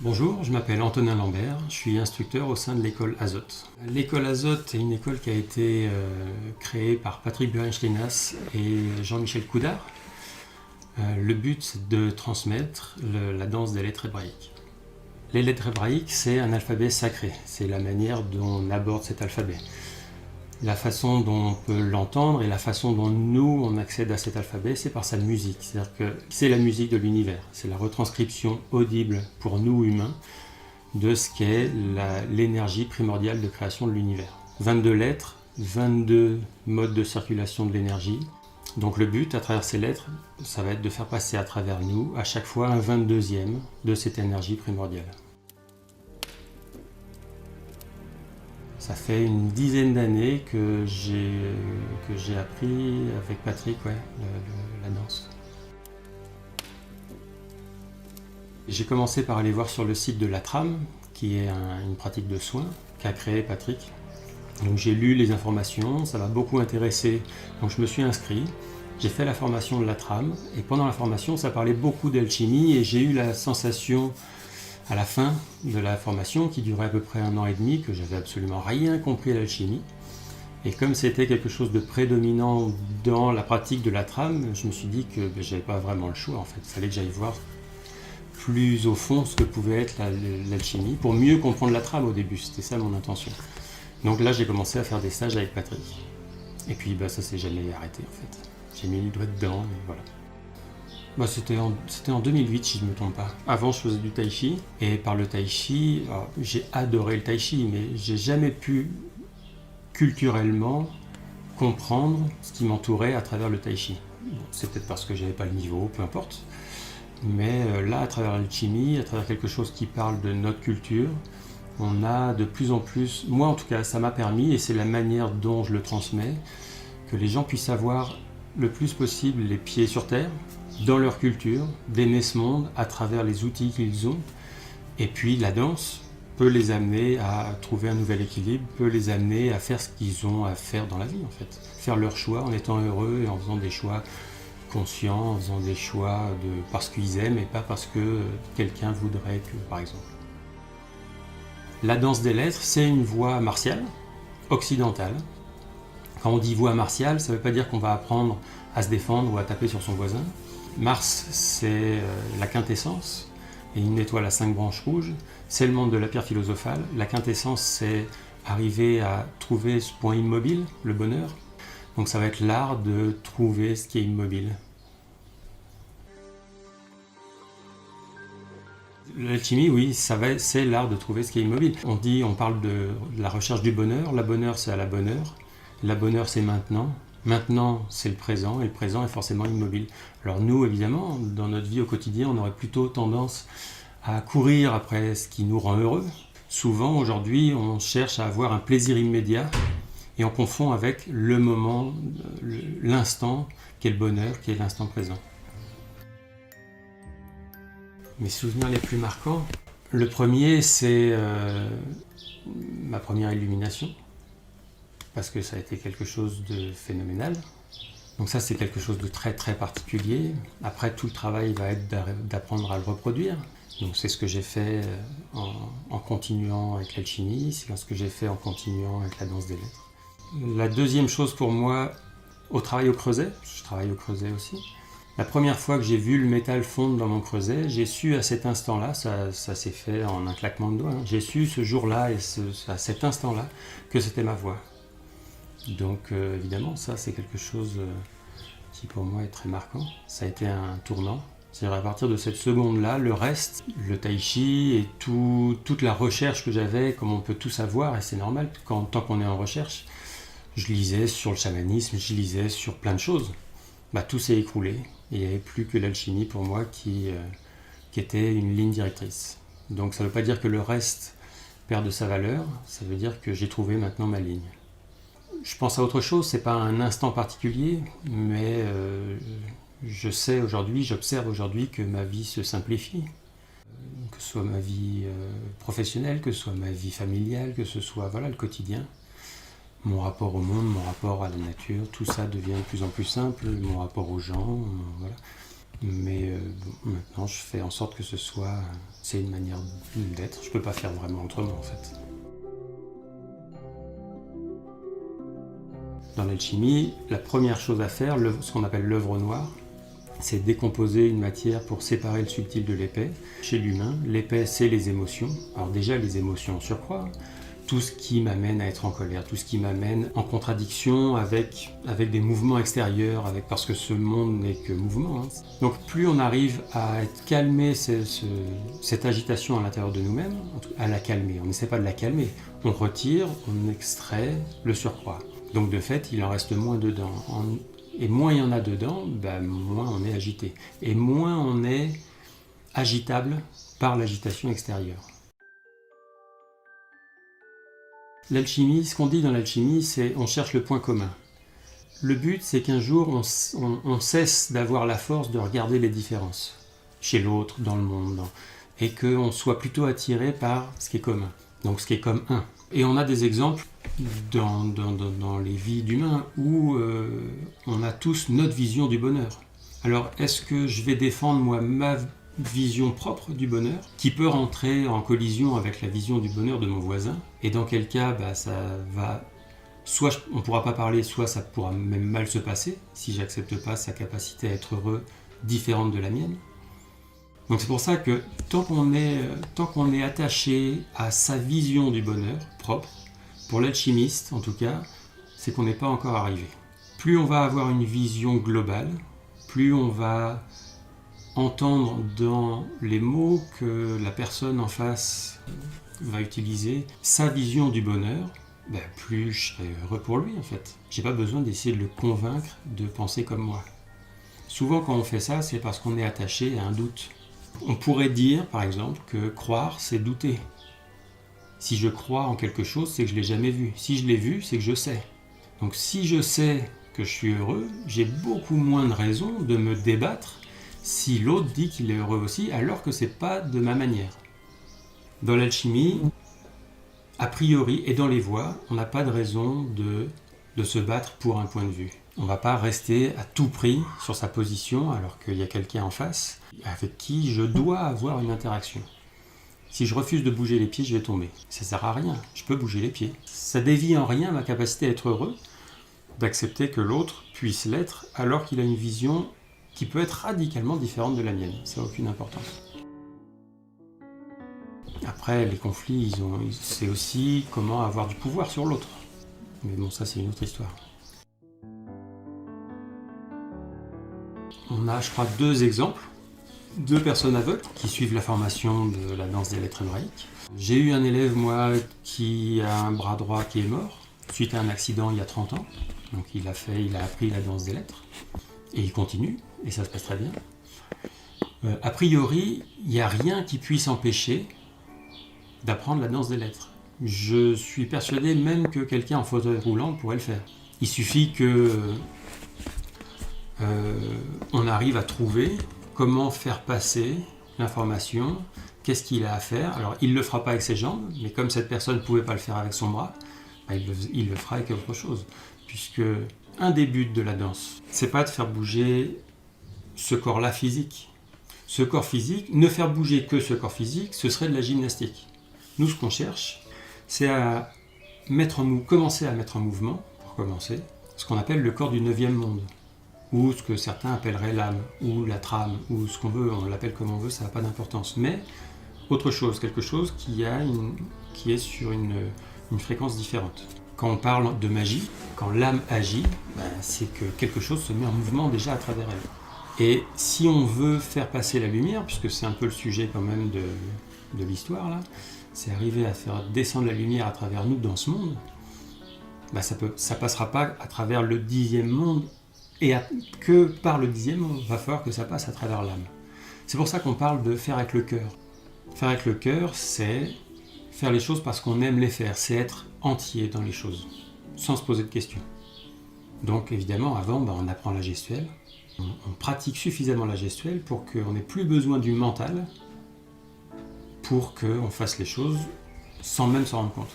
Bonjour, je m'appelle Antonin Lambert, je suis instructeur au sein de l'école Azote. L'école Azote est une école qui a été créée par Patrick Burensteinas et Jean-Michel Coudard. Le but, c'est de transmettre la danse des lettres hébraïques. Les lettres hébraïques, c'est un alphabet sacré, c'est la manière dont on aborde cet alphabet. La façon dont on peut l'entendre et la façon dont nous, on accède à cet alphabet, c'est par sa musique. C'est-à-dire que c'est la musique de l'univers. C'est la retranscription audible pour nous humains de ce qu'est l'énergie primordiale de création de l'univers. 22 lettres, 22 modes de circulation de l'énergie. Donc le but, à travers ces lettres, ça va être de faire passer à travers nous, à chaque fois, un 22e de cette énergie primordiale. Ça fait une dizaine d'années que j'ai appris avec Patrick la danse. J'ai commencé par aller voir sur le site de l'Atram, qui est une pratique de soins qu'a créé Patrick. Donc j'ai lu les informations, ça m'a beaucoup intéressé, donc je me suis inscrit. J'ai fait la formation de l'Atram et pendant la formation, ça parlait beaucoup d'alchimie et j'ai eu la sensation à la fin de la formation, qui durait à peu près 1 an et demi, que j'avais absolument rien compris à l'alchimie. Et comme c'était quelque chose de prédominant dans la pratique de l'Atram, je me suis dit que j'avais pas vraiment le choix en fait. Il fallait que j'aille voir plus au fond ce que pouvait être l'alchimie, pour mieux comprendre l'Atram au début, c'était ça mon intention. Donc là j'ai commencé à faire des stages avec Patrick. Et puis ça s'est jamais arrêté en fait. J'ai mis le doigt dedans et voilà. C'était en 2008 si je ne me trompe pas. Avant je faisais du tai chi et par le tai chi, j'ai adoré le tai chi mais j'ai jamais pu culturellement comprendre ce qui m'entourait à travers le tai chi. C'est peut-être parce que j'avais pas le niveau, peu importe. Mais là à travers l'alchimie, à travers quelque chose qui parle de notre culture, on a de plus en plus, moi en tout cas ça m'a permis et c'est la manière dont je le transmets, que les gens puissent avoir le plus possible les pieds sur terre, dans leur culture, d'aimer ce monde à travers les outils qu'ils ont. Et puis la danse peut les amener à trouver un nouvel équilibre, peut les amener à faire ce qu'ils ont à faire dans la vie en fait. Faire leur choix en étant heureux et en faisant des choix conscients, en faisant des choix parce qu'ils aiment et pas parce que quelqu'un voudrait que, par exemple. La danse des lettres, c'est une voie martiale, occidentale. Quand on dit voie martiale, ça ne veut pas dire qu'on va apprendre à se défendre ou à taper sur son voisin. Mars, c'est la quintessence, et une étoile à 5 branches rouges, c'est le monde de la pierre philosophale. La quintessence, c'est arriver à trouver ce point immobile, le bonheur. Donc ça va être l'art de trouver ce qui est immobile. L'alchimie, oui, c'est l'art de trouver ce qui est immobile. On parle de la recherche du bonheur. La bonheur, c'est à la bonne heure. La bonne heure, c'est maintenant. Maintenant, c'est le présent, et le présent est forcément immobile. Alors nous, évidemment, dans notre vie au quotidien, on aurait plutôt tendance à courir après ce qui nous rend heureux. Souvent, aujourd'hui, on cherche à avoir un plaisir immédiat, et on confond avec le moment, l'instant, qui est le bonheur, qui est l'instant présent. Mes souvenirs les plus marquants, le premier, c'est ma première illumination, parce que ça a été quelque chose de phénoménal. Donc ça, c'est quelque chose de très très particulier. Après, tout le travail va être d'apprendre à le reproduire. Donc c'est ce que j'ai fait en continuant avec l'alchimie, c'est ce que j'ai fait en continuant avec la danse des lettres. La deuxième chose pour moi, au travail au creuset, je travaille au creuset aussi, la première fois que j'ai vu le métal fondre dans mon creuset, j'ai su à cet instant-là, ça s'est fait en un claquement de doigts, j'ai su ce jour-là et à cet instant-là que c'était ma voix. Donc évidemment, ça c'est quelque chose qui pour moi est très marquant. Ça a été un tournant. C'est-à-dire à partir de cette seconde-là, le reste, le tai chi et toute la recherche que j'avais, comme on peut tout savoir, et c'est normal, tant qu'on est en recherche, je lisais sur le chamanisme, je lisais sur plein de choses. Tout s'est écroulé et il n'y avait plus que l'alchimie pour moi qui était une ligne directrice. Donc ça ne veut pas dire que le reste perd de sa valeur, ça veut dire que j'ai trouvé maintenant ma ligne. Je pense à autre chose, c'est pas un instant particulier, mais j'observe aujourd'hui que ma vie se simplifie. Que ce soit ma vie professionnelle, que ce soit ma vie familiale, que ce soit le quotidien. Mon rapport au monde, mon rapport à la nature, tout ça devient de plus en plus simple, mon rapport aux gens, voilà. Mais bon, maintenant je fais en sorte que c'est une manière d'être, je peux pas faire vraiment autrement en fait. Dans l'alchimie, la première chose à faire, ce qu'on appelle l'œuvre noire, c'est décomposer une matière pour séparer le subtil de l'épais. Chez l'humain, l'épais c'est les émotions. Alors déjà les émotions en surcroît, tout ce qui m'amène à être en colère, tout ce qui m'amène en contradiction avec des mouvements extérieurs, parce que ce monde n'est que mouvement. Hein. Donc plus on arrive à calmer cette agitation à l'intérieur de nous-mêmes, à la calmer, on n'essaie pas de la calmer, on retire, on extrait le surcroît. Donc de fait, il en reste moins dedans. Et moins il y en a dedans, moins on est agité. Et moins on est agitable par l'agitation extérieure. L'alchimie, ce qu'on dit dans l'alchimie, c'est on cherche le point commun. Le but, c'est qu'un jour, on cesse d'avoir la force de regarder les différences chez l'autre, dans le monde, et qu'on soit plutôt attiré par ce qui est commun, donc ce qui est comme un. Et on a des exemples dans les vies d'humains où on a tous notre vision du bonheur. Alors, est-ce que je vais défendre moi ma vision propre du bonheur, qui peut rentrer en collision avec la vision du bonheur de mon voisin, et dans quel cas ça va, soit on ne pourra pas parler, soit ça pourra même mal se passer, si j'accepte pas sa capacité à être heureux différente de la mienne. Donc c'est pour ça que tant qu'on est attaché à sa vision du bonheur propre, pour l'alchimiste en tout cas, c'est qu'on n'est pas encore arrivé. Plus on va avoir une vision globale, plus on va entendre dans les mots que la personne en face va utiliser sa vision du bonheur, plus je serai heureux pour lui en fait. J'ai pas besoin d'essayer de le convaincre de penser comme moi. Souvent quand on fait ça, c'est parce qu'on est attaché à un doute. On pourrait dire par exemple que croire c'est douter. Si je crois en quelque chose, c'est que je l'ai jamais vu. Si je l'ai vu, c'est que je sais. Donc si je sais que je suis heureux, j'ai beaucoup moins de raisons de me débattre si l'autre dit qu'il est heureux aussi, alors que c'est pas de ma manière. Dans l'alchimie, a priori, et dans les voies, on n'a pas de raison de se battre pour un point de vue. On ne va pas rester à tout prix sur sa position alors qu'il y a quelqu'un en face avec qui je dois avoir une interaction. Si je refuse de bouger les pieds, je vais tomber. Ça ne sert à rien, je peux bouger les pieds. Ça dévie en rien ma capacité à être heureux, d'accepter que l'autre puisse l'être alors qu'il a une vision qui peut être radicalement différente de la mienne. Ça n'a aucune importance. Après, les conflits, c'est aussi comment avoir du pouvoir sur l'autre. Mais bon, ça c'est une autre histoire. On a, je crois, 2 exemples. 2 personnes aveugles qui suivent la formation de la danse des lettres hébraïques. J'ai eu un élève, moi, qui a un bras droit qui est mort, suite à un accident il y a 30 ans. Donc il a appris la danse des lettres. Et il continue, et ça se passe très bien. A priori, il n'y a rien qui puisse empêcher d'apprendre la danse des lettres. Je suis persuadé même que quelqu'un en fauteuil roulant pourrait le faire. Il suffit que on arrive à trouver comment faire passer l'information, qu'est-ce qu'il a à faire. Alors il ne le fera pas avec ses jambes, mais comme cette personne ne pouvait pas le faire avec son bras, il le fera avec autre chose. Puisque un des buts de la danse, c'est pas de faire bouger ce corps-là physique. Ce corps physique, ne faire bouger que ce corps physique, ce serait de la gymnastique. Nous, ce qu'on cherche, c'est à commencer à mettre en mouvement, pour commencer, ce qu'on appelle le corps du 9e monde, ou ce que certains appelleraient l'âme, ou la trame, ou ce qu'on veut, on l'appelle comme on veut, ça n'a pas d'importance. Mais autre chose, quelque chose qui est sur une fréquence différente. Quand on parle de magie, quand l'âme agit, c'est que quelque chose se met en mouvement déjà à travers elle. Et si on veut faire passer la lumière, puisque c'est un peu le sujet quand même de l'histoire, là, c'est arriver à faire descendre la lumière à travers nous dans ce monde, ça passera pas à travers le 10e monde, et que par le 10e monde, il va falloir que ça passe à travers l'âme. C'est pour ça qu'on parle de faire avec le cœur. Faire avec le cœur, c'est faire les choses parce qu'on aime les faire, c'est être entier dans les choses, sans se poser de questions. Donc évidemment, avant, on apprend la gestuelle, on pratique suffisamment la gestuelle pour qu'on n'ait plus besoin du mental pour qu'on fasse les choses sans même s'en rendre compte.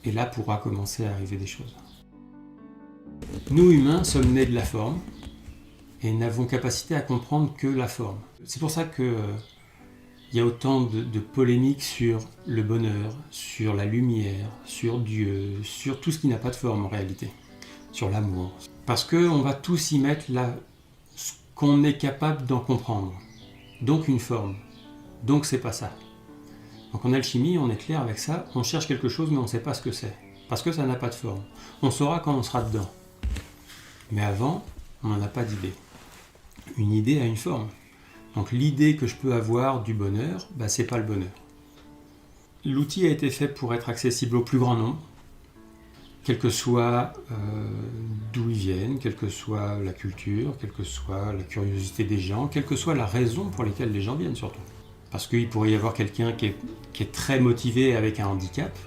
Et là pourra commencer à arriver des choses. Nous humains sommes nés de la forme, et n'avons capacité à comprendre que la forme. C'est pour ça que il y a autant de polémiques sur le bonheur, sur la lumière, sur Dieu, sur tout ce qui n'a pas de forme en réalité, sur l'amour. Parce qu'on va tous y mettre ce qu'on est capable d'en comprendre. Donc une forme. Donc c'est pas ça. Donc en alchimie, on est clair avec ça, on cherche quelque chose mais on ne sait pas ce que c'est. Parce que ça n'a pas de forme. On saura quand on sera dedans. Mais avant, on n'en a pas d'idée. Une idée a une forme. Donc l'idée que je peux avoir du bonheur, c'est pas le bonheur. L'outil a été fait pour être accessible au plus grand nombre, quel que soit d'où ils viennent, quelle que soit la culture, quelle que soit la curiosité des gens, quelle que soit la raison pour laquelle les gens viennent surtout. Parce qu'il pourrait y avoir quelqu'un qui est très motivé avec un handicap,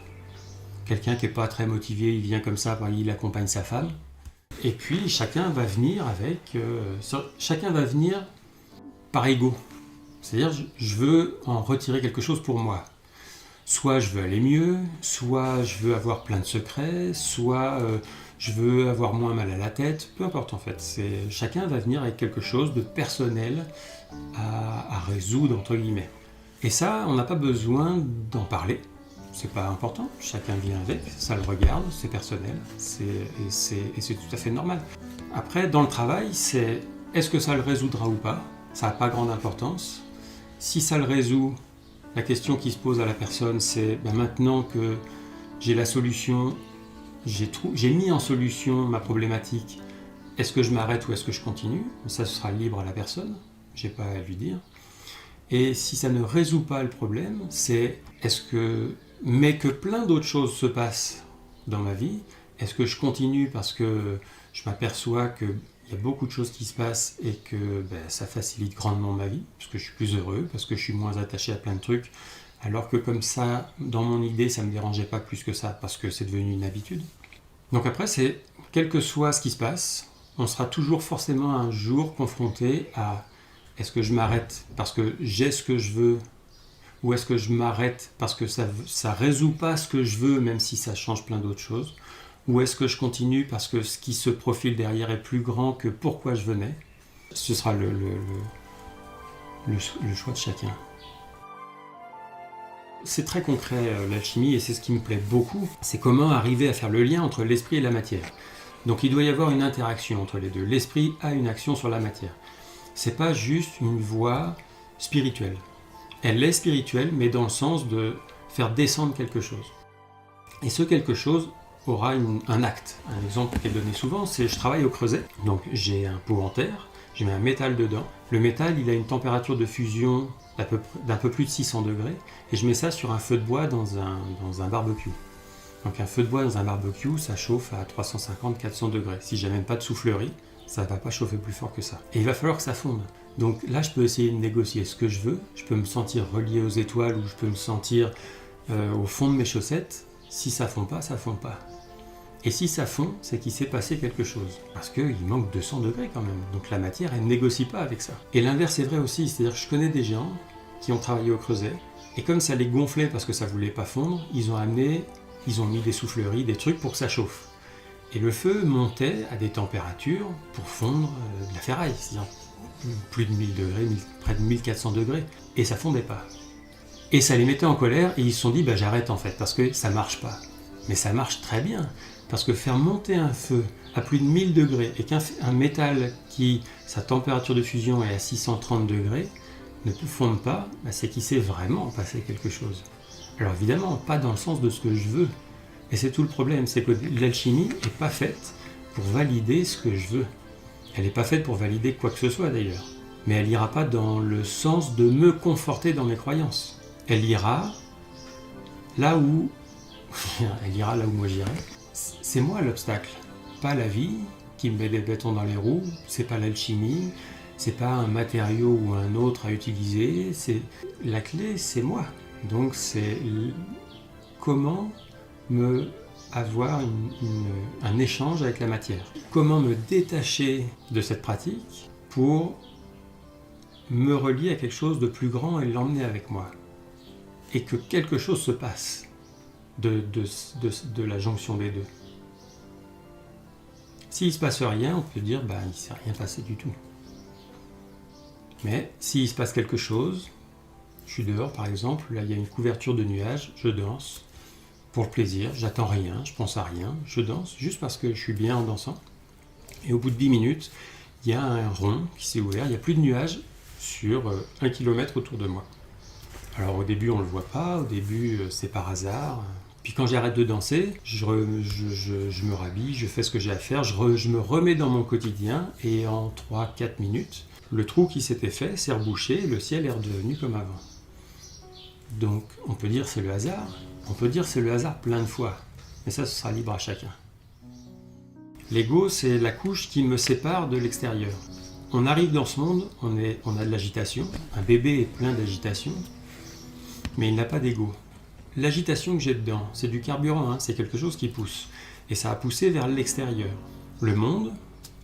quelqu'un qui n'est pas très motivé, il vient comme ça, il accompagne sa femme. Et puis chacun va venir par ego. C'est-à-dire, je veux en retirer quelque chose pour moi. Soit je veux aller mieux, soit je veux avoir plein de secrets, soit je veux avoir moins mal à la tête, peu importe en fait. Chacun va venir avec quelque chose de personnel à résoudre, entre guillemets. Et ça, on n'a pas besoin d'en parler. C'est pas important, chacun vient avec, ça le regarde, c'est personnel, et c'est tout à fait normal. Après, dans le travail, est-ce que ça le résoudra ou pas? Ça n'a pas grande importance. Si ça le résout, la question qui se pose à la personne, c'est maintenant que j'ai la solution, j'ai mis en solution ma problématique, est-ce que je m'arrête ou est-ce que je continue? Ça sera libre à la personne, je n'ai pas à lui dire. Et si ça ne résout pas le problème, mais que plein d'autres choses se passent dans ma vie, est-ce que je continue parce que je m'aperçois qu'il y a beaucoup de choses qui se passent et que ça facilite grandement ma vie, parce que je suis plus heureux, parce que je suis moins attaché à plein de trucs, alors que comme ça, dans mon idée, ça ne me dérangeait pas plus que ça, parce que c'est devenu une habitude. Donc après, quel que soit ce qui se passe, on sera toujours forcément un jour confronté à est-ce que je m'arrête parce que j'ai ce que je veux, ou est-ce que je m'arrête parce que ça ne résout pas ce que je veux, même si ça change plein d'autres choses, ou est-ce que je continue parce que ce qui se profile derrière est plus grand que pourquoi je venais? Ce sera le choix de chacun. C'est très concret l'alchimie et c'est ce qui me plaît beaucoup, c'est comment arriver à faire le lien entre l'esprit et la matière. Donc il doit y avoir une interaction entre les deux. L'esprit a une action sur la matière. C'est pas juste une voie spirituelle. Elle est spirituelle, mais dans le sens de faire descendre quelque chose. Et ce quelque chose aura un acte. Un exemple qui est donné souvent, c'est je travaille au creuset, donc j'ai un pot en terre, je mets un métal dedans. Le métal, il a une température de fusion d'un peu plus de 600 degrés, et je mets ça sur un feu de bois dans un barbecue. Donc un feu de bois dans un barbecue, ça chauffe à 350-400 degrés. Si j'ai même pas de soufflerie, ça ne va pas chauffer plus fort que ça. Et il va falloir que ça fonde. Donc là, je peux essayer de négocier ce que je veux, je peux me sentir relié aux étoiles ou je peux me sentir au fond de mes chaussettes. Si ça fond pas, ça fond pas. Et si ça fond, c'est qu'il s'est passé quelque chose. Parce qu'il manque 200 degrés quand même. Donc la matière, elle ne négocie pas avec ça. Et l'inverse est vrai aussi, c'est-à-dire que je connais des gens qui ont travaillé au creuset, et comme ça les gonflait parce que ça ne voulait pas fondre, ils ont mis des souffleries, des trucs pour que ça chauffe. Et le feu montait à des températures pour fondre de la ferraille, c'est-à-dire plus de 1000 degrés, près de 1400 degrés, et ça fondait pas. Et ça les mettait en colère, et ils se sont dit, j'arrête en fait, parce que ça marche pas. Mais ça marche très bien, parce que faire monter un feu à plus de 1000 degrés, et qu'un métal qui, sa température de fusion est à 630 degrés, ne fonde pas, c'est qu'il s'est vraiment passé quelque chose. Alors évidemment, pas dans le sens de ce que je veux, et c'est tout le problème, c'est que l'alchimie n'est pas faite pour valider ce que je veux. Elle n'est pas faite pour valider quoi que ce soit d'ailleurs. Mais elle n'ira pas dans le sens de me conforter dans mes croyances. Elle ira là où moi j'irai. C'est moi l'obstacle, pas la vie qui me met des bâtons dans les roues, c'est pas l'alchimie, c'est pas un matériau ou un autre à utiliser, la clé c'est moi. Donc c'est comment avoir un échange avec la matière. Comment me détacher de cette pratique pour me relier à quelque chose de plus grand et l'emmener avec moi. Et que quelque chose se passe de la jonction des deux. S'il ne se passe rien, on peut dire il ne s'est rien passé du tout. Mais s'il se passe quelque chose, je suis dehors par exemple, là il y a une couverture de nuages, je danse pour le plaisir, j'attends rien, je pense à rien, je danse juste parce que je suis bien en dansant. Et au bout de 10 minutes, il y a un rond qui s'est ouvert, il n'y a plus de nuages sur 1 km autour de moi. Alors au début on ne le voit pas, au début c'est par hasard. Puis quand j'arrête de danser, je me rhabille, je fais ce que j'ai à faire, je me remets dans mon quotidien et en 3-4 minutes, le trou qui s'était fait s'est rebouché et le ciel est redevenu comme avant. Donc on peut dire c'est le hasard, on peut dire c'est le hasard plein de fois, mais ça ce sera libre à chacun. L'ego c'est la couche qui me sépare de l'extérieur. On arrive dans ce monde, on a de l'agitation, un bébé est plein d'agitation, mais il n'a pas d'ego. L'agitation que j'ai dedans, c'est du carburant, c'est quelque chose qui pousse. Et ça a poussé vers l'extérieur. Le monde,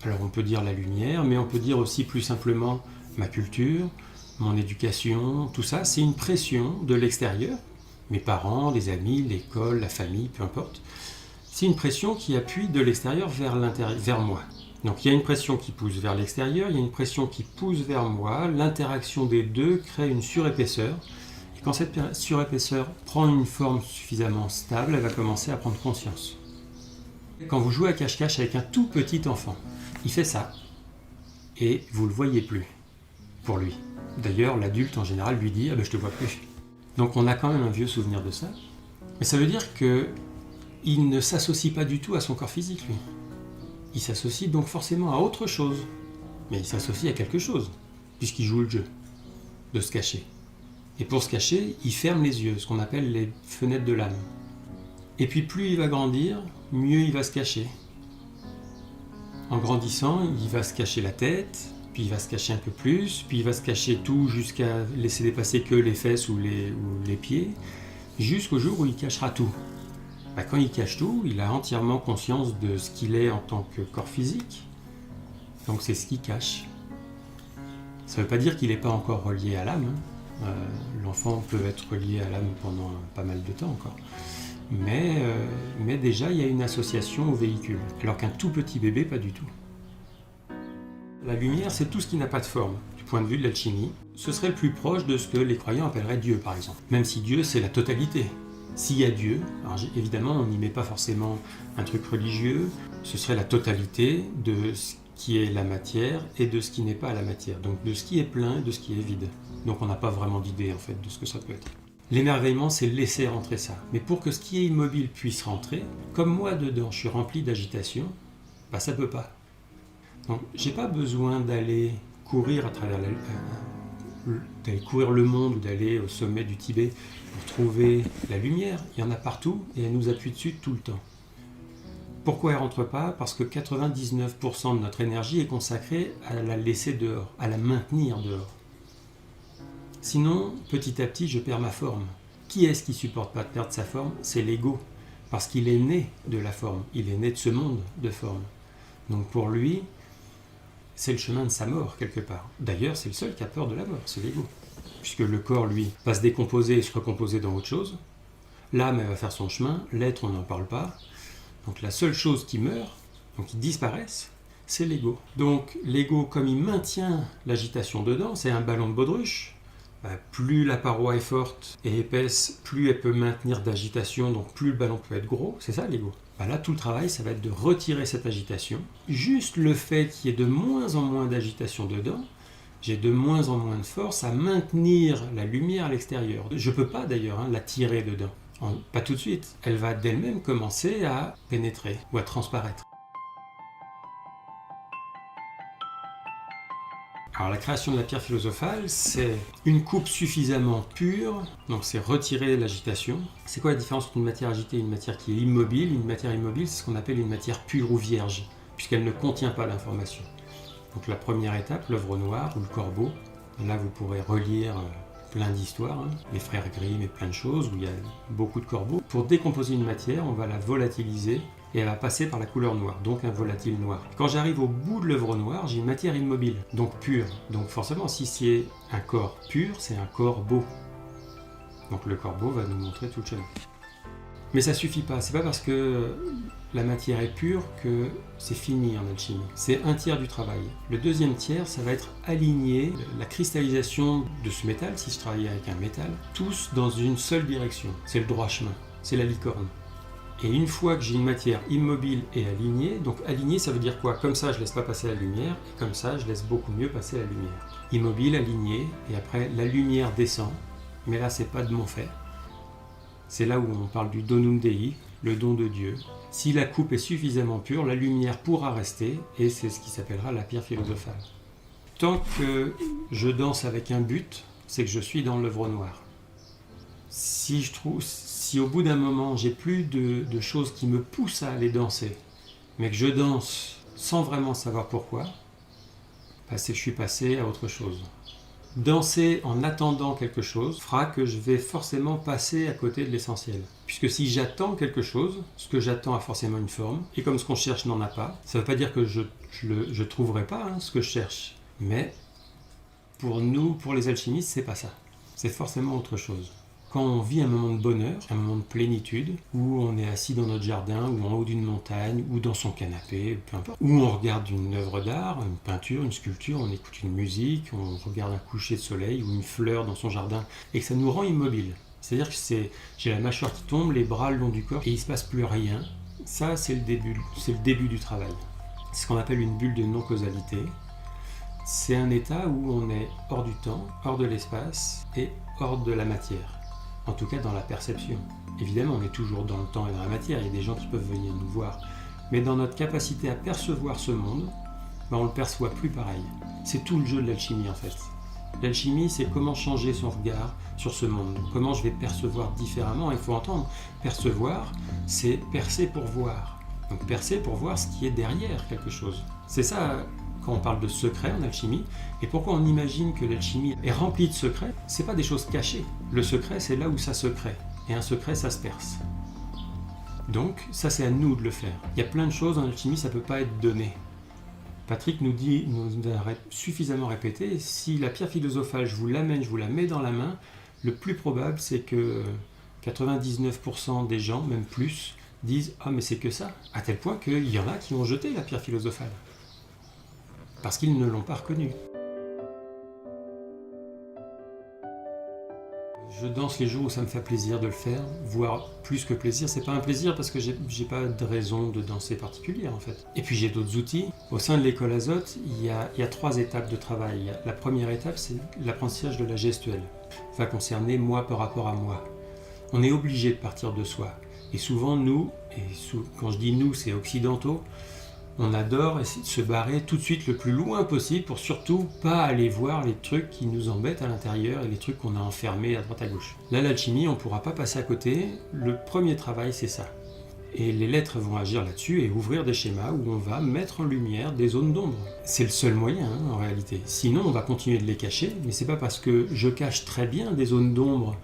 alors on peut dire la lumière, mais on peut dire aussi plus simplement ma culture, mon éducation, tout ça, c'est une pression de l'extérieur. Mes parents, les amis, l'école, la famille, peu importe. C'est une pression qui appuie de l'extérieur vers l'intérieur, vers moi. Donc il y a une pression qui pousse vers l'extérieur, il y a une pression qui pousse vers moi. L'interaction des deux crée une surépaisseur. Et quand cette surépaisseur prend une forme suffisamment stable, elle va commencer à prendre conscience. Quand vous jouez à cache-cache avec un tout petit enfant, il fait ça. Et vous ne le voyez plus, pour lui. D'ailleurs, l'adulte en général lui dit « Ah ben je te vois plus ». Donc on a quand même un vieux souvenir de ça. Mais ça veut dire qu'il ne s'associe pas du tout à son corps physique, lui. Il s'associe donc forcément à autre chose. Mais il s'associe à quelque chose, puisqu'il joue le jeu de se cacher. Et pour se cacher, il ferme les yeux, ce qu'on appelle les fenêtres de l'âme. Et puis plus il va grandir, mieux il va se cacher. En grandissant, il va se cacher la tête, puis il va se cacher un peu plus, puis il va se cacher tout jusqu'à laisser dépasser que les fesses ou les pieds, jusqu'au jour où il cachera tout. Quand il cache tout, il a entièrement conscience de ce qu'il est en tant que corps physique. Donc c'est ce qu'il cache. Ça ne veut pas dire qu'il n'est pas encore relié à l'âme. L'enfant peut être relié à l'âme pendant pas mal de temps encore. Mais déjà, il y a une association au véhicule. Alors qu'un tout petit bébé, pas du tout. La lumière, c'est tout ce qui n'a pas de forme. Du point de vue de l'alchimie, ce serait le plus proche de ce que les croyants appelleraient Dieu, par exemple. Même si Dieu, c'est la totalité. S'il y a Dieu, alors évidemment, on n'y met pas forcément un truc religieux, ce serait la totalité de ce qui est la matière et de ce qui n'est pas la matière. Donc de ce qui est plein et de ce qui est vide. Donc on n'a pas vraiment d'idée en fait de ce que ça peut être. L'émerveillement, c'est laisser rentrer ça. Mais pour que ce qui est immobile puisse rentrer, comme moi dedans, je suis rempli d'agitation, ça peut pas. Donc j'ai pas besoin d'aller courir à travers d'aller courir le monde ou d'aller au sommet du Tibet pour trouver la lumière. Il y en a partout et elle nous appuie dessus tout le temps. Pourquoi elle ne rentre pas? Parce que 99% de notre énergie est consacrée à la laisser dehors, à la maintenir dehors. Sinon, petit à petit, je perds ma forme. Qui est-ce qui ne supporte pas de perdre sa forme? C'est l'ego. Parce qu'il est né de la forme, il est né de ce monde de forme. Donc pour lui, c'est le chemin de sa mort, quelque part. D'ailleurs, c'est le seul qui a peur de la mort, c'est l'ego. Puisque le corps, lui, va se décomposer et se recomposer dans autre chose. L'âme, elle va faire son chemin. L'être, on n'en parle pas. Donc la seule chose qui meurt, donc qui disparaisse, c'est l'ego. Donc l'ego, comme il maintient l'agitation dedans, c'est un ballon de baudruche. Plus la paroi est forte et épaisse, plus elle peut maintenir d'agitation, donc plus le ballon peut être gros. C'est ça l'ego. Là, tout le travail, ça va être de retirer cette agitation. Juste le fait qu'il y ait de moins en moins d'agitation dedans, j'ai de moins en moins de force à maintenir la lumière à l'extérieur. Je ne peux pas d'ailleurs la tirer dedans. Pas tout de suite. Elle va d'elle-même commencer à pénétrer ou à transparaître. Alors la création de la pierre philosophale, c'est une coupe suffisamment pure, donc c'est retirer l'agitation. C'est quoi la différence entre une matière agitée et une matière qui est immobile? Une matière immobile, c'est ce qu'on appelle une matière pure ou vierge, puisqu'elle ne contient pas l'information. Donc la première étape, l'œuvre noire ou le corbeau, là vous pourrez relire plein d'histoires, les frères Grimm et plein de choses, où il y a beaucoup de corbeaux. Pour décomposer une matière, on va la volatiliser et elle va passer par la couleur noire, donc un volatile noir. Quand j'arrive au bout de l'œuvre noire, j'ai une matière immobile, donc pure. Donc forcément, si c'est un corps pur, c'est un corbeau. Donc le corbeau va nous montrer tout le chemin. Mais ça suffit pas, c'est pas parce que la matière est pure que c'est fini en alchimie. C'est un tiers du travail. Le deuxième tiers, ça va être aligner la cristallisation de ce métal, si je travaillais avec un métal, tous dans une seule direction. C'est le droit chemin, c'est la licorne. Et une fois que j'ai une matière immobile et alignée, donc alignée ça veut dire quoi? Comme ça je laisse pas passer la lumière, et comme ça je laisse beaucoup mieux passer la lumière. Immobile, aligné, et après la lumière descend, mais là c'est pas de mon fait. C'est là où on parle du donum Dei, le don de Dieu. Si la coupe est suffisamment pure, la lumière pourra rester, et c'est ce qui s'appellera la pierre philosophale. Tant que je danse avec un but, c'est que je suis dans l'œuvre noire. Si au bout d'un moment, j'ai plus de choses qui me poussent à aller danser, mais que je danse sans vraiment savoir pourquoi, c'est que je suis passé à autre chose. Danser en attendant quelque chose fera que je vais forcément passer à côté de l'essentiel. Puisque si j'attends quelque chose, ce que j'attends a forcément une forme, et comme ce qu'on cherche n'en a pas, ça ne veut pas dire que je ne trouverai pas ce que je cherche. Mais pour nous, pour les alchimistes, c'est pas ça. C'est forcément autre chose. Quand on vit un moment de bonheur, un moment de plénitude, où on est assis dans notre jardin, ou en haut d'une montagne, ou dans son canapé, peu importe, où on regarde une œuvre d'art, une peinture, une sculpture, on écoute une musique, on regarde un coucher de soleil ou une fleur dans son jardin, et que ça nous rend immobile. C'est-à-dire que j'ai la mâchoire qui tombe, les bras le long du corps, et il ne se passe plus rien. Ça, c'est le début du travail. C'est ce qu'on appelle une bulle de non-causalité. C'est un état où on est hors du temps, hors de l'espace et hors de la matière. En tout cas dans la perception. Évidemment, on est toujours dans le temps et dans la matière, il y a des gens qui peuvent venir nous voir. Mais dans notre capacité à percevoir ce monde, on ne le perçoit plus pareil. C'est tout le jeu de l'alchimie en fait. L'alchimie, c'est comment changer son regard sur ce monde, comment je vais percevoir différemment. Il faut entendre, percevoir, c'est percer pour voir. Donc percer pour voir ce qui est derrière quelque chose. C'est ça quand on parle de secret en alchimie. Et pourquoi on imagine que l'alchimie est remplie de secrets? C'est pas des choses cachées. Le secret, c'est là où ça se crée. Et un secret, ça se perce. Donc, ça, c'est à nous de le faire. Il y a plein de choses en alchimie, ça peut pas être donné. Patrick nous a suffisamment répété, si la pierre philosophale, je vous l'amène, je vous la mets dans la main, le plus probable, c'est que 99% des gens, même plus, disent « Ah, mais c'est que ça !» À tel point qu'il y en a qui ont jeté la pierre philosophale. Parce qu'ils ne l'ont pas reconnue. Je danse les jours où ça me fait plaisir de le faire, voire plus que plaisir. C'est pas un plaisir parce que j'ai pas de raison de danser particulière en fait. Et puis j'ai d'autres outils. Au sein de l'école Azote, il y a 3 étapes de travail. La première étape, c'est l'apprentissage de la gestuelle. Ça va concerner moi par rapport à moi. On est obligé de partir de soi. Et souvent nous, quand je dis nous, c'est occidentaux, on adore essayer de se barrer tout de suite le plus loin possible pour surtout pas aller voir les trucs qui nous embêtent à l'intérieur et les trucs qu'on a enfermés à droite à gauche. Là, l'alchimie, on ne pourra pas passer à côté. Le premier travail, c'est ça. Et les lettres vont agir là-dessus et ouvrir des schémas où on va mettre en lumière des zones d'ombre. C'est le seul moyen, en réalité. Sinon, on va continuer de les cacher, mais c'est pas parce que je cache très bien des zones d'ombre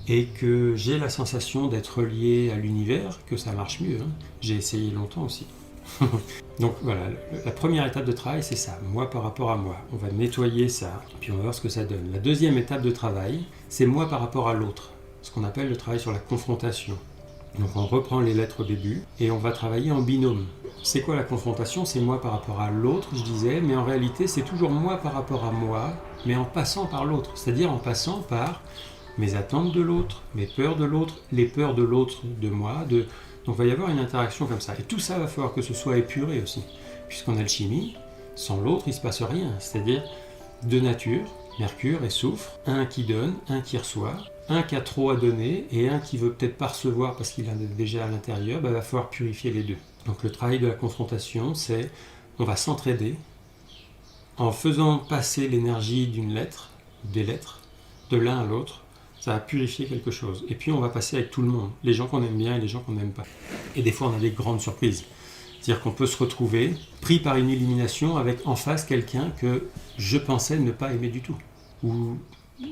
et que j'ai la sensation d'être lié à l'univers que ça marche mieux. J'ai essayé longtemps aussi. Donc voilà, la première étape de travail, c'est ça, moi par rapport à moi. On va nettoyer ça, puis on va voir ce que ça donne. La deuxième étape de travail, c'est moi par rapport à l'autre, ce qu'on appelle le travail sur la confrontation. Donc on reprend les lettres au début, et on va travailler en binôme. C'est quoi la confrontation? C'est moi par rapport à l'autre, je disais, mais en réalité c'est toujours moi par rapport à moi, mais en passant par l'autre, c'est-à-dire en passant par mes attentes de l'autre, mes peurs de l'autre, les peurs de l'autre de moi, donc il va y avoir une interaction comme ça. Et tout ça, va falloir que ce soit épuré aussi. Puisqu'en alchimie, sans l'autre, il ne se passe rien. C'est-à-dire deux natures, mercure et soufre, un qui donne, un qui reçoit, un qui a trop à donner et un qui veut peut-être pas recevoir parce qu'il en est déjà à l'intérieur, il va falloir purifier les deux. Donc le travail de la confrontation, c'est on va s'entraider en faisant passer l'énergie d'une lettre, des lettres, de l'un à l'autre. Ça va purifier quelque chose. Et puis on va passer avec tout le monde, les gens qu'on aime bien et les gens qu'on n'aime pas. Et des fois on a des grandes surprises. C'est-à-dire qu'on peut se retrouver pris par une illumination avec en face quelqu'un que je pensais ne pas aimer du tout. Ou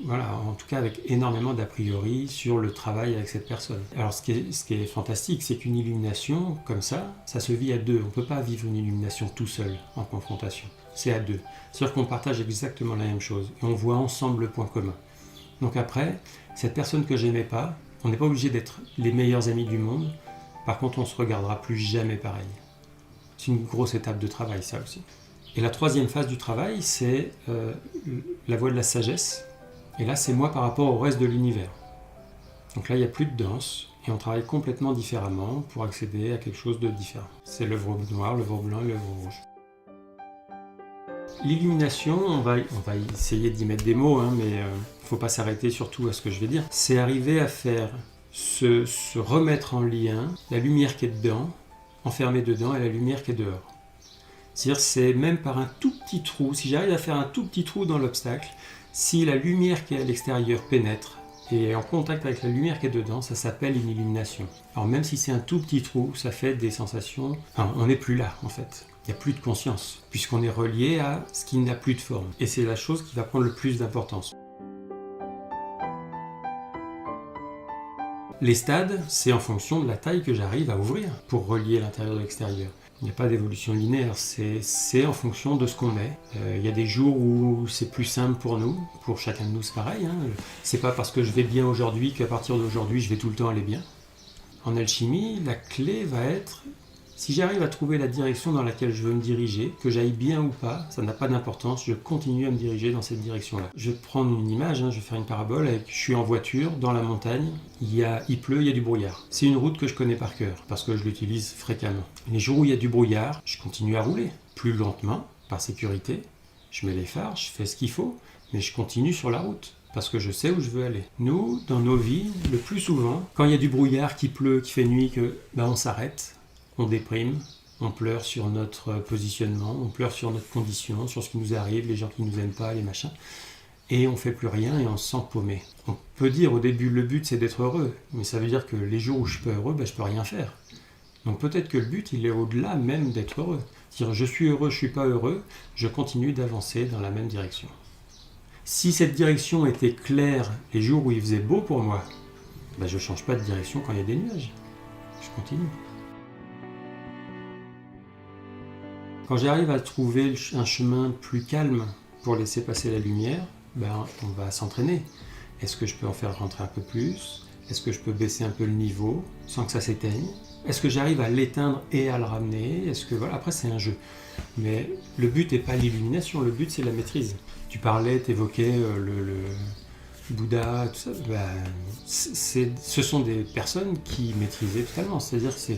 voilà, en tout cas avec énormément d'a priori sur le travail avec cette personne. Alors ce qui est fantastique, c'est qu'une illumination comme ça se vit à deux. On ne peut pas vivre une illumination tout seul en confrontation. C'est à deux. C'est-à-dire qu'on partage exactement la même chose. Et on voit ensemble le point commun. Donc après, cette personne que j'aimais pas, on n'est pas obligé d'être les meilleurs amis du monde, Par contre, on ne se regardera plus jamais pareil. C'est une grosse étape de travail, ça aussi. Et la troisième phase du travail, c'est la voie de la sagesse. Et là, c'est moi par rapport au reste de l'univers. Donc là, il n'y a plus de danse, et on travaille complètement différemment pour accéder à quelque chose de différent. C'est l'œuvre noire, l'œuvre blanc et l'œuvre rouge. L'illumination, on va essayer d'y mettre des mots, mais il ne faut pas s'arrêter surtout à ce que je vais dire. C'est arriver à faire se remettre en lien la lumière qui est dedans, enfermée dedans, et la lumière qui est dehors. C'est-à-dire, c'est même par un tout petit trou, si j'arrive à faire un tout petit trou dans l'obstacle, si la lumière qui est à l'extérieur pénètre et est en contact avec la lumière qui est dedans, ça s'appelle une illumination. Alors même si c'est un tout petit trou, ça fait des sensations... Enfin, on n'est plus là, en fait. Il n'y a plus de conscience, puisqu'on est relié à ce qui n'a plus de forme. Et c'est la chose qui va prendre le plus d'importance. Les stades, c'est en fonction de la taille que j'arrive à ouvrir pour relier l'intérieur de l'extérieur. Il n'y a pas d'évolution linéaire, c'est en fonction de ce qu'on est. Il y a des jours où c'est plus simple pour nous, pour chacun de nous c'est pareil. C'est pas parce que je vais bien aujourd'hui qu'à partir d'aujourd'hui je vais tout le temps aller bien. En alchimie, la clé va être, si j'arrive à trouver la direction dans laquelle je veux me diriger, que j'aille bien ou pas, ça n'a pas d'importance, je continue à me diriger dans cette direction-là. Je vais prendre une image, je vais faire une parabole, je suis en voiture, dans la montagne, il pleut, il y a du brouillard. C'est une route que je connais par cœur, parce que je l'utilise fréquemment. Les jours où il y a du brouillard, je continue à rouler, plus lentement, par sécurité, je mets les phares, je fais ce qu'il faut, mais je continue sur la route. Parce que je sais où je veux aller. Nous, dans nos vies, le plus souvent, quand il y a du brouillard, qu'il pleut, qu'il fait nuit, on s'arrête. On déprime, on pleure sur notre positionnement, on pleure sur notre condition, sur ce qui nous arrive, les gens qui nous aiment pas, les machins. Et on fait plus rien et on se sent paumé. On peut dire au début, le but c'est d'être heureux, mais ça veut dire que les jours où je suis pas heureux, je peux rien faire. Donc peut-être que le but, il est au-delà même d'être heureux. C'est-à-dire, je suis heureux, je suis pas heureux, je continue d'avancer dans la même direction. Si cette direction était claire les jours où il faisait beau pour moi, je change pas de direction quand il y a des nuages. Je continue. Quand j'arrive à trouver un chemin plus calme pour laisser passer la lumière, on va s'entraîner. Est-ce que je peux en faire rentrer un peu plus? Est-ce que je peux baisser un peu le niveau sans que ça s'éteigne? Est-ce que j'arrive à l'éteindre et à le ramener? Après, c'est un jeu. Mais le but n'est pas l'illumination, le but c'est la maîtrise. Tu parlais, t'évoquais le Bouddha, tout ça. Ce sont des personnes qui maîtrisaient totalement. C'est-à-dire que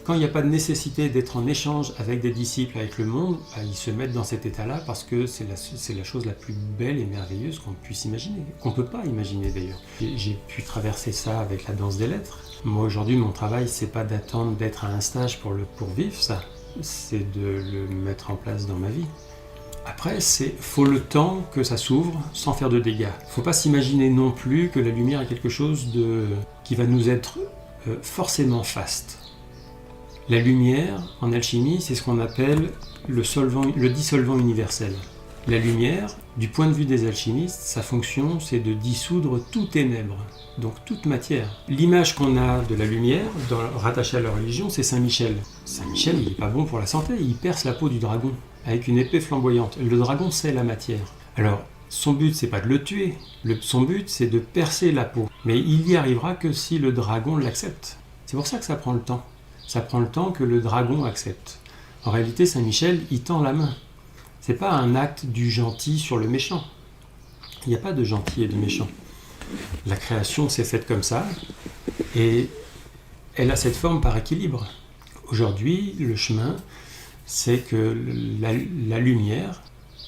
quand il n'y a pas de nécessité d'être en échange avec des disciples, avec le monde, ils se mettent dans cet état-là parce que c'est la chose la plus belle et merveilleuse qu'on puisse imaginer, qu'on ne peut pas imaginer d'ailleurs. J'ai pu traverser ça avec la danse des lettres. Moi aujourd'hui, mon travail, c'est pas d'attendre d'être à un stage pour vivre ça, c'est de le mettre en place dans ma vie. Après, faut le temps que ça s'ouvre sans faire de dégâts. Faut pas s'imaginer non plus que la lumière est quelque chose qui va nous être forcément faste. La lumière, en alchimie, c'est ce qu'on appelle le dissolvant universel. La lumière, du point de vue des alchimistes, sa fonction, c'est de dissoudre tout ténèbre, donc toute matière. L'image qu'on a de la lumière, rattachée à la religion, c'est Saint Michel. Saint Michel, il n'est pas bon pour la santé, il perce la peau du dragon, avec une épée flamboyante. Le dragon, c'est la matière. Alors, son but, c'est pas de le tuer, son but, c'est de percer la peau. Mais il y arrivera que si le dragon l'accepte. C'est pour ça que ça prend le temps. Ça prend le temps que le dragon accepte. En réalité, Saint Michel, il tend la main. C'est pas un acte du gentil sur le méchant. Il n'y a pas de gentil et de méchant. La création s'est faite comme ça, et elle a cette forme par équilibre. Aujourd'hui, le chemin, c'est que la lumière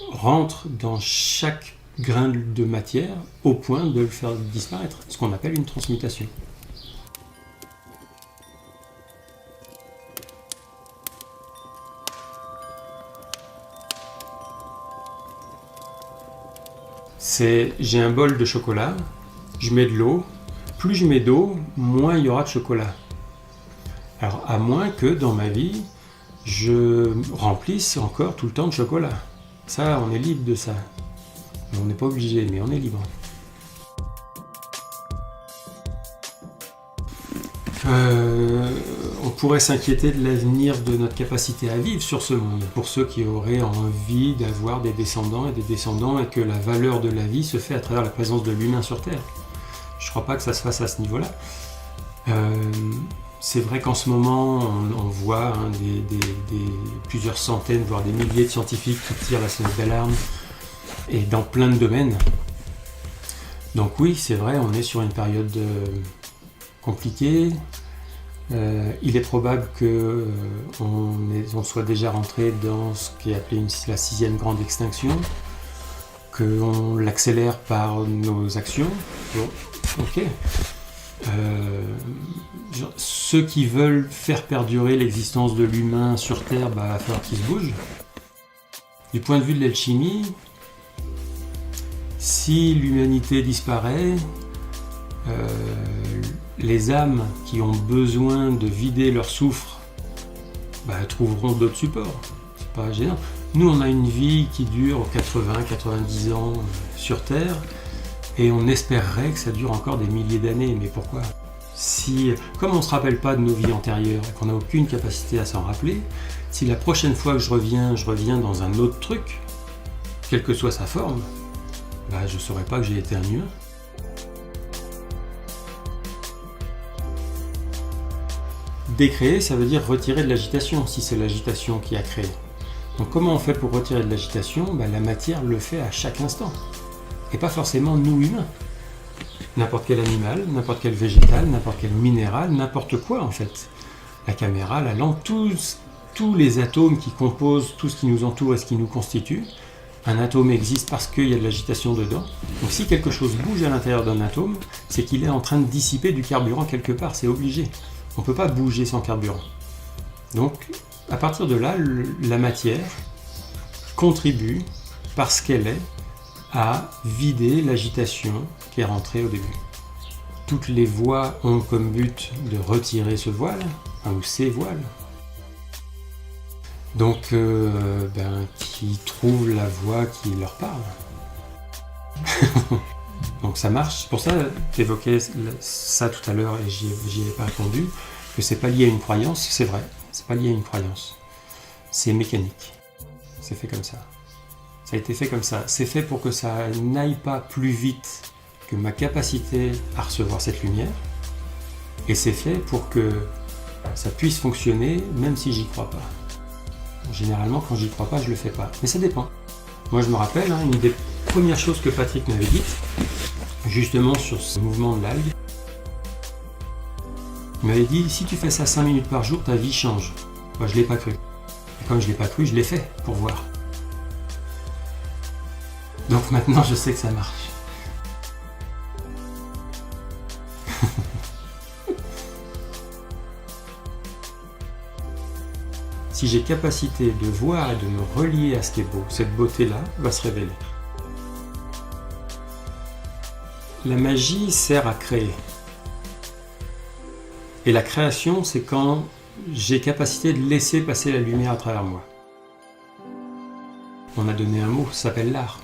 rentre dans chaque grain de matière au point de le faire disparaître, ce qu'on appelle une transmutation. J'ai un bol de chocolat, je mets de l'eau, plus je mets d'eau, moins il y aura de chocolat. Alors à moins que dans ma vie, je remplisse encore tout le temps de chocolat. Ça, on est libre de ça. On n'est pas obligé, mais on est libre. On pourrait s'inquiéter de l'avenir de notre capacité à vivre sur ce monde. Pour ceux qui auraient envie d'avoir des descendants et que la valeur de la vie se fait à travers la présence de l'humain sur Terre. Je ne crois pas que ça se fasse à ce niveau-là. C'est vrai qu'en ce moment, on voit plusieurs centaines, voire des milliers de scientifiques qui tirent la sonnette d'alarme, et dans plein de domaines. Donc oui, c'est vrai, on est sur une période compliquée. Il est probable qu'on soit déjà rentré dans ce qui est appelé la 6e grande extinction, qu'on l'accélère par nos actions. Bon, ok. Ceux qui veulent faire perdurer l'existence de l'humain sur Terre, il va falloir qu'ils se bougent. Du point de vue de l'alchimie, si l'humanité disparaît, les âmes qui ont besoin de vider leur soufre trouveront d'autres supports. C'est pas gênant. Nous, on a une vie qui dure 80-90 ans sur Terre, et on espérerait que ça dure encore des milliers d'années. Mais pourquoi ? Comme on ne se rappelle pas de nos vies antérieures et qu'on n'a aucune capacité à s'en rappeler, si la prochaine fois que je reviens dans un autre truc, quelle que soit sa forme, je ne saurais pas que j'ai été un humain. Décréer, ça veut dire retirer de l'agitation, si c'est l'agitation qui a créé. Donc comment on fait pour retirer de l'agitation ? La matière le fait à chaque instant. Et pas forcément nous humains. N'importe quel animal, n'importe quel végétal, n'importe quel minéral, n'importe quoi en fait. La caméra, la lampe, tous les atomes qui composent tout ce qui nous entoure et ce qui nous constitue. Un atome existe parce qu'il y a de l'agitation dedans. Donc si quelque chose bouge à l'intérieur d'un atome, c'est qu'il est en train de dissiper du carburant quelque part, c'est obligé. On ne peut pas bouger sans carburant. Donc à partir de là, la matière contribue, parce qu'elle est, à vider l'agitation qui est rentrée au début. Toutes les voies ont comme but de retirer ce voile, ou ces voiles. Donc, qui trouvent la voie qui leur parle. Donc ça marche. Pour ça, tu évoquais ça tout à l'heure et j'y ai pas répondu, que c'est pas lié à une croyance, c'est vrai. C'est pas lié à une croyance. C'est mécanique. C'est fait comme ça. Ça a été fait comme ça. C'est fait pour que ça n'aille pas plus vite que ma capacité à recevoir cette lumière. Et c'est fait pour que ça puisse fonctionner même si j'y crois pas. Généralement, quand j'y crois pas, je le fais pas. Mais ça dépend. Moi, je me rappelle, une des premières choses que Patrick m'avait dites, justement sur ce mouvement de l'algue, il m'avait dit, si tu fais ça 5 minutes par jour, ta vie change. Moi, je l'ai pas cru. Et comme je l'ai pas cru, je l'ai fait pour voir. Donc maintenant, je sais que ça marche. Si j'ai capacité de voir et de me relier à ce qui est beau, cette beauté-là va se révéler. La magie sert à créer. Et la création, c'est quand j'ai capacité de laisser passer la lumière à travers moi. On a donné un mot, ça s'appelle l'art.